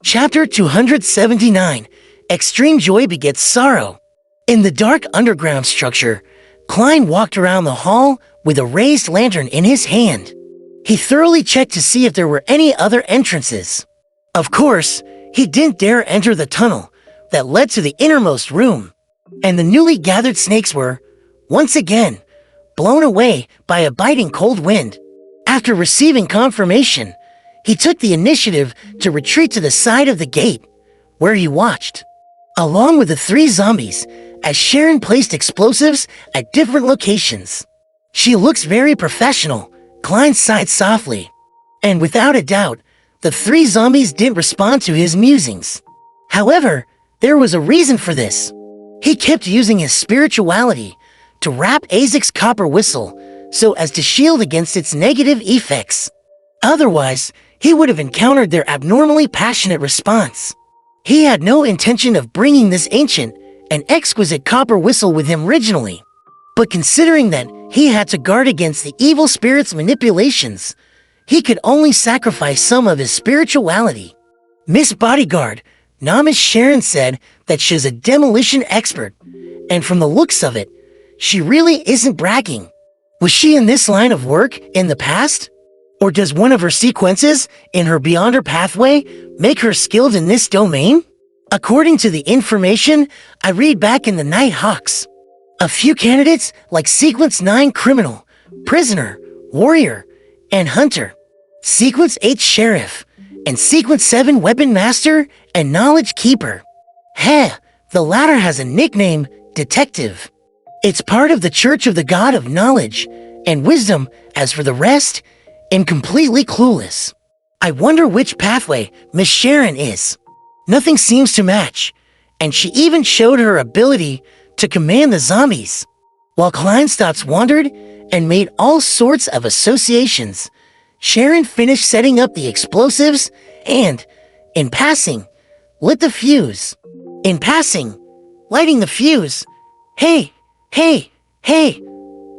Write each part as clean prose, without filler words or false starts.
Chapter 279, Extreme Joy Begets Sorrow. In the dark underground structure, Klein walked around the hall with a raised lantern in his hand. He thoroughly checked to see if there were any other entrances. Of course, he didn't dare enter the tunnel that led to the innermost room, and the newly gathered snakes were, once again, blown away by a biting cold wind. After receiving confirmation, he took the initiative to retreat to the side of the gate, where he watched, along with the three zombies, as Sharon placed explosives at different locations. She looks very professional, Klein sighed softly. And without a doubt, the three zombies didn't respond to his musings. However, there was a reason for this. He kept using his spirituality to wrap Aizek's copper whistle so as to shield against its negative effects. Otherwise, he would have encountered their abnormally passionate response. He had no intention of bringing this ancient and exquisite copper whistle with him originally, but considering that he had to guard against the evil spirit's manipulations, he could only sacrifice some of his spirituality. Miss Bodyguard, Namish Sharon said that she's a demolition expert, and from the looks of it, she really isn't bragging. Was she in this line of work in the past? Or does one of her sequences in her Beyonder pathway make her skilled in this domain? According to the information I read back in the Nighthawks, a few candidates like Sequence 9 Criminal, Prisoner, Warrior, and Hunter, Sequence 8 Sheriff, and Sequence 7 Weapon Master and Knowledge Keeper. Heh, the latter has a nickname, Detective. It's part of the Church of the God of Knowledge and Wisdom. As for the rest, I'm completely clueless. I wonder which pathway Miss Sharon is. Nothing seems to match, and she even showed her ability to command the zombies. While Klein's thoughts wandered and made all sorts of associations, Sharon finished setting up the explosives and, in passing, lit the fuse. In passing, lighting the fuse. Hey,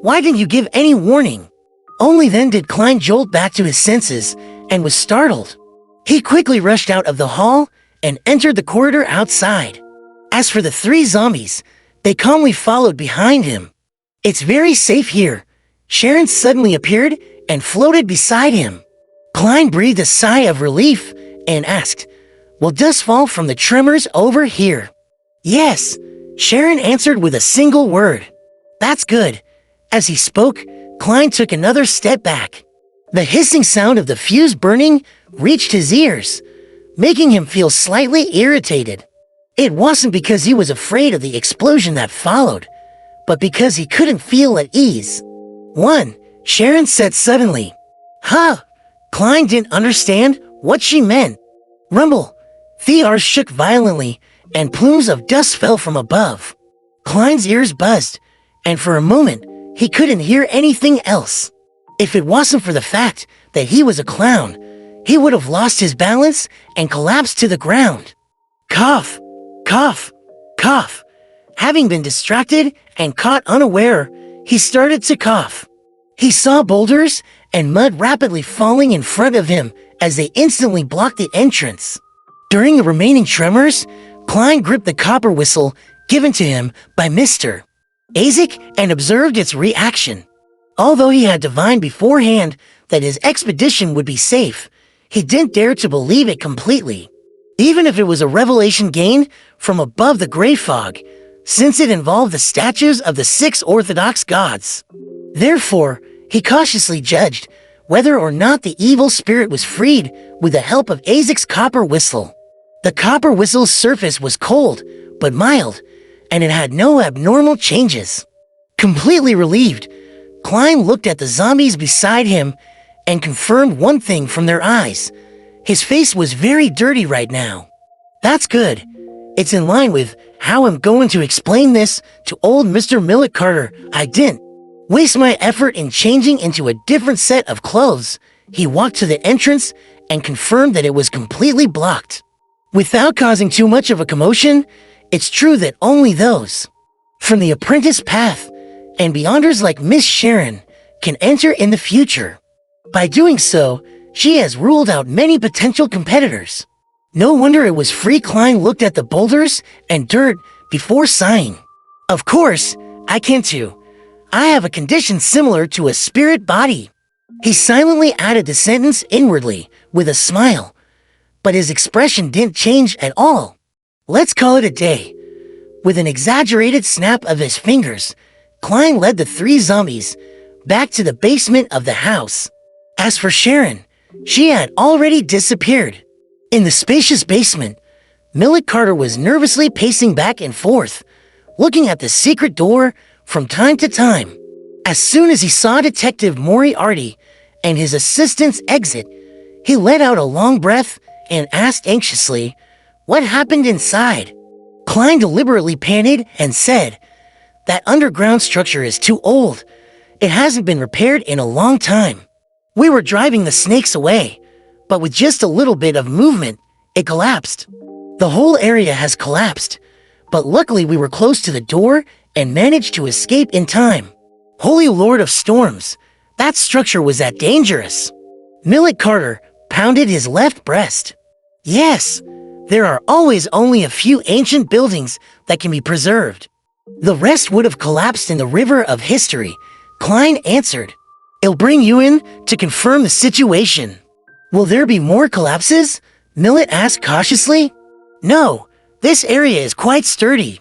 why didn't you give any warning? Only then did Klein jolt back to his senses and was startled. He quickly rushed out of the hall and entered the corridor outside. As for the three zombies, they calmly followed behind him. It's very safe here. Sharon suddenly appeared and floated beside him. Klein breathed a sigh of relief and asked, "Will dust fall from the tremors over here?" "Yes," Sharon answered with a single word. "That's good." As he spoke, Klein took another step back. The hissing sound of the fuse burning reached his ears, making him feel slightly irritated. It wasn't because he was afraid of the explosion that followed, but because he couldn't feel at ease. Sharon said suddenly. "Huh?" Klein didn't understand what she meant. Rumble. The earth shook violently, and plumes of dust fell from above. Klein's ears buzzed, and for a moment, he couldn't hear anything else. If it wasn't for the fact that he was a clown, he would have lost his balance and collapsed to the ground. Cough, cough, cough. Having been distracted and caught unaware, he started to cough. He saw boulders and mud rapidly falling in front of him as they instantly blocked the entrance. During the remaining tremors, Klein gripped the copper whistle given to him by Mr. Aizek and observed its reaction. Although he had divined beforehand that his expedition would be safe, he didn't dare to believe it completely, even if it was a revelation gained from above the gray fog, since it involved the statues of the 6 Orthodox gods. Therefore, he cautiously judged whether or not the evil spirit was freed with the help of Aizek's copper whistle. The copper whistle's surface was cold, but mild, and it had no abnormal changes. Completely relieved, Klein looked at the zombies beside him and confirmed one thing from their eyes. His face was very dirty right now. That's good. It's in line with how I'm going to explain this to old Mr. Millet Carter. I didn't waste my effort in changing into a different set of clothes. He walked to the entrance and confirmed that it was completely blocked. Without causing too much of a commotion, it's true that only those from the apprentice path and beyonders like Miss Sharon can enter in the future. By doing so, she has ruled out many potential competitors. No wonder it was free. Klein looked at the boulders and dirt before sighing. Of course, I can too. I have a condition similar to a spirit body. He silently added the sentence inwardly with a smile, but his expression didn't change at all. Let's call it a day. With an exaggerated snap of his fingers, Klein led the three zombies back to the basement of the house. As for Sharon, she had already disappeared. In the spacious basement, Millet Carter was nervously pacing back and forth, looking at the secret door from time to time. As soon as he saw Detective Moriarty and his assistants exit, he let out a long breath and asked anxiously, "What happened inside?" Klein deliberately panted and said, "That underground structure is too old. It hasn't been repaired in a long time. We were driving the snakes away, but with just a little bit of movement, it collapsed. The whole area has collapsed, but luckily we were close to the door and managed to escape in time. Holy Lord of Storms, that structure was that dangerous." Millet Carter pounded his left breast. Yes, there are always only a few ancient buildings that can be preserved. The rest would have collapsed in the river of history, Klein answered. "I'll bring you in to confirm the situation." "Will there be more collapses?" Millet asked cautiously. "No, this area is quite sturdy."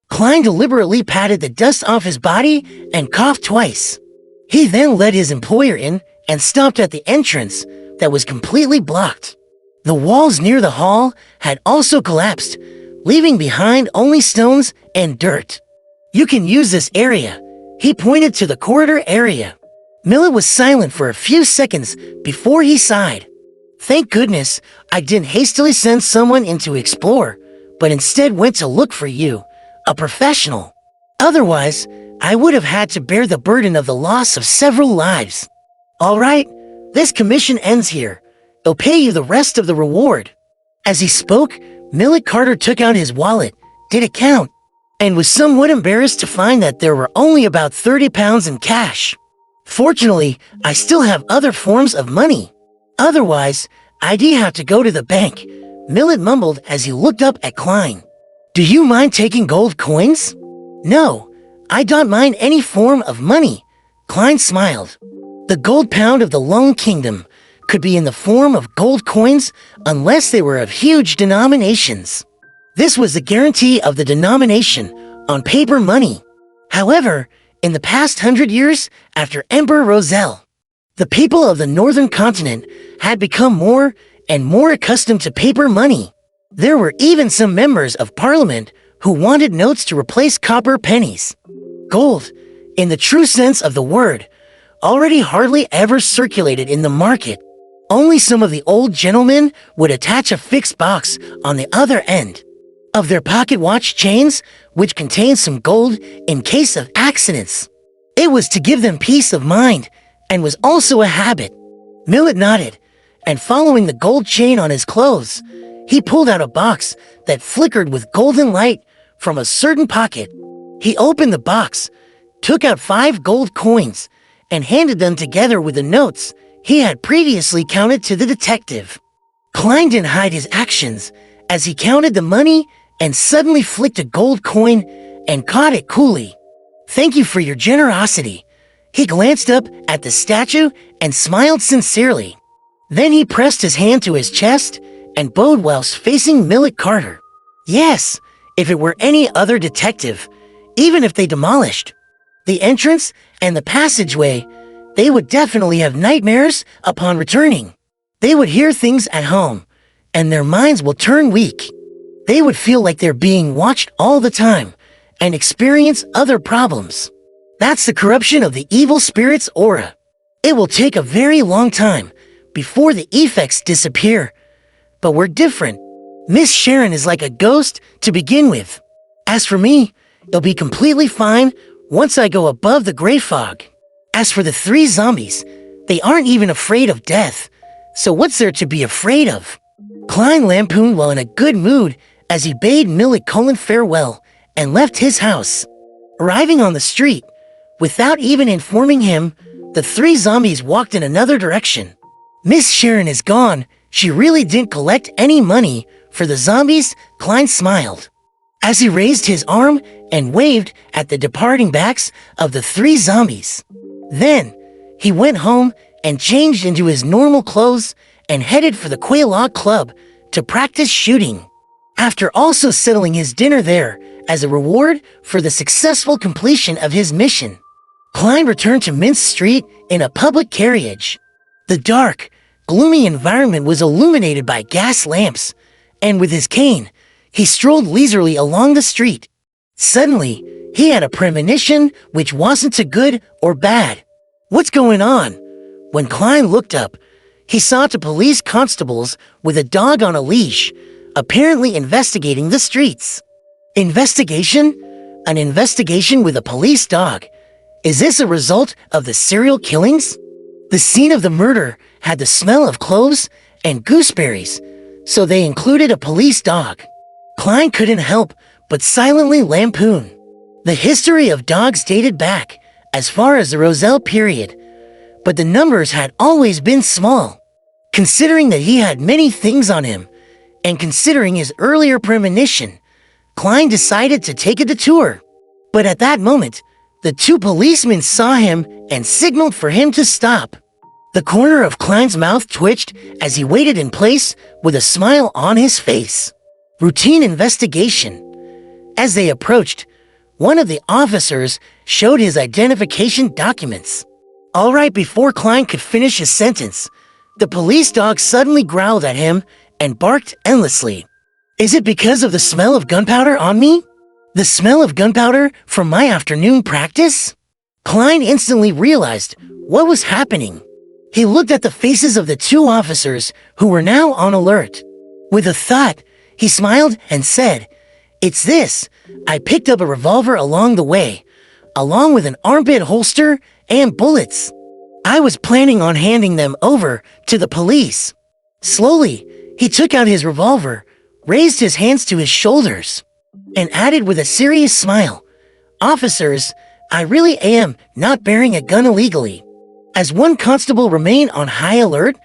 Klein deliberately patted the dust off his body and coughed twice. He then led his employer in and stopped at the entrance that was completely blocked. The walls near the hall had also collapsed, leaving behind only stones and dirt. "You can use this area." He pointed to the corridor area. Millet was silent for a few seconds before he sighed. "Thank goodness I didn't hastily send someone in to explore, but instead went to look for you, a professional. Otherwise, I would have had to bear the burden of the loss of several lives. All right, this commission ends here. I'll pay you the rest of the reward." As he spoke, Millet Carter took out his wallet, did a count, and was somewhat embarrassed to find that there were only about 30 pounds in cash. "Fortunately, I still have other forms of money. Otherwise, I'd have to go to the bank," Millet mumbled as he looked up at Klein. "Do you mind taking gold coins?" "No, I don't mind any form of money," Klein smiled. The gold pound of the Lone Kingdom could be in the form of gold coins unless they were of huge denominations. This was the guarantee of the denomination on paper money. However, in the past 100 years after Emperor Roselle, the people of the northern continent had become more and more accustomed to paper money. There were even some members of parliament who wanted notes to replace copper pennies. Gold, in the true sense of the word, already hardly ever circulated in the market. Only some of the old gentlemen would attach a fixed box on the other end of their pocket watch chains, which contained some gold in case of accidents. It was to give them peace of mind, and was also a habit. Millet nodded, and following the gold chain on his clothes, he pulled out a box that flickered with golden light from a certain pocket. He opened the box, took out 5 gold coins, and handed them together with the notes he had previously counted to the detective. Klein didn't hide his actions as he counted the money and suddenly flicked a gold coin and caught it coolly. "Thank you for your generosity." He glanced up at the statue and smiled sincerely. Then he pressed his hand to his chest and bowed whilst facing Millet Carter. Yes, if it were any other detective, even if they demolished the entrance and the passageway, they would definitely have nightmares upon returning. They would hear things at home, and their minds will turn weak. They would feel like they're being watched all the time and experience other problems. That's the corruption of the evil spirit's aura. It will take a very long time before the effects disappear. But we're different. Miss Sharon is like a ghost to begin with. As for me, it'll be completely fine once I go above the gray fog. As for the 3 zombies, they aren't even afraid of death. So what's there to be afraid of? Klein lampooned while in a good mood as he bade Millet Cullen farewell and left his house. Arriving on the street, without even informing him, the 3 zombies walked in another direction. Miss Sharon is gone. She really didn't collect any money for the zombies, Klein smiled as he raised his arm and waved at the departing backs of the 3 zombies. Then, he went home and changed into his normal clothes and headed for the Quelaw Club to practice shooting. After also settling his dinner there as a reward for the successful completion of his mission, Klein returned to Mince Street in a public carriage. The dark, gloomy environment was illuminated by gas lamps, and with his cane, he strolled leisurely along the street. Suddenly, he had a premonition which wasn't too good or bad. What's going on? When Klein looked up, he saw 2 police constables with a dog on a leash, apparently investigating the streets. Investigation? An investigation with a police dog. Is this a result of the serial killings? The scene of the murder had the smell of cloves and gooseberries, so they included a police dog. Klein couldn't help but silently lampoon. The history of dogs dated back as far as the Roselle period, but the numbers had always been small. Considering that he had many things on him, and considering his earlier premonition, Klein decided to take a detour. But at that moment, the 2 policemen saw him and signaled for him to stop. The corner of Klein's mouth twitched as he waited in place with a smile on his face. Routine investigation. As they approached, one of the officers showed his identification documents. All right, before Klein could finish his sentence, the police dog suddenly growled at him and barked endlessly. Is it because of the smell of gunpowder on me? The smell of gunpowder from my afternoon practice? Klein instantly realized what was happening. He looked at the faces of the 2 officers who were now on alert. With a thought, he smiled and said, "It's this. I picked up a revolver along the way, along with an armpit holster and bullets. I was planning on handing them over to the police." Slowly, he took out his revolver, raised his hands to his shoulders, and added with a serious smile, "Officers, I really am not bearing a gun illegally." As one constable remained on high alert,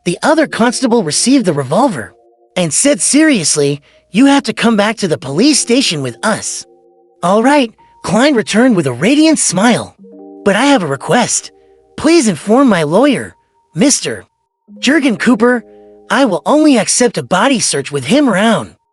the other constable received the revolver and said seriously, "You have to come back to the police station with us." "All right," Klein returned with a radiant smile. "But I have a request. Please inform my lawyer, Mr. Jurgen Cooper. I will only accept a body search with him around."